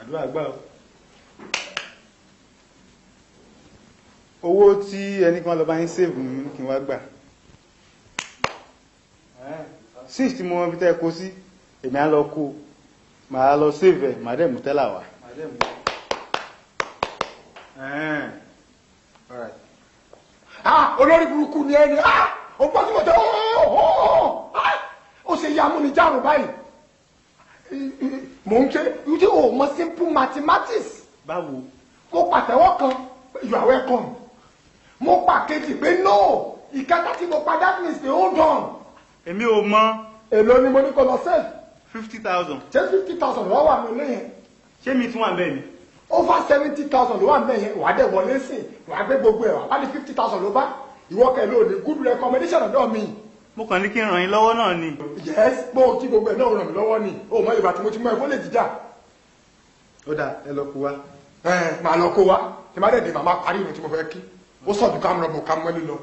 àdúrà gbà o. owó tí ẹnìkan lọ bá yín save mi kí n wá gbà 6 tí mo mọ bí tẹ́ kó sí èmi á lọ kó màá lọ save ẹ̀ màá dẹ̀ mú tẹ́là wá. olórí burúkú ni ẹni ó gbọ́ tí mo tẹ́ ó ṣe yá amúnijárùn báyìí mò ń ṣe yìí ó mọ simple mathematics. báwo. mo pàtẹ́wọ́ kan you are welcome mo pa kejì pé no ìkẹta tí mo pa that means the hold on. èmi ò mọ. èló ni mo ní kó lọ save. 50,000. ṣé 50,000 ló wà mí lẹ́yìn. ṣé mi tún wà bẹ́ẹ̀ ni. over 70,000 ló wà mí lẹ́yìn wà á dẹ̀ wọlé sí wà á gbé gbogbo ẹ̀ wà á ní 50,000 ló bá ìwọ kẹ ló ní good recommendation ọ̀dọ̀ mi. mo kàn ní kí n ràn yín lọ́wọ́ náà ni. yes bó kí gbogbo ẹ̀ náà ràn mí lọ́wọ́ ni o mọ ìgbà tí mo ti mọ ẹ̀fọ́ lè jíjà. ó dà ẹ lọ kó wa. màá lọ kó wa tí má dẹ̀ dé màmá parí ìrìn tí mo fẹ́ kí ó sọ̀dún ká mọ̀ ká mọ́lé lọ.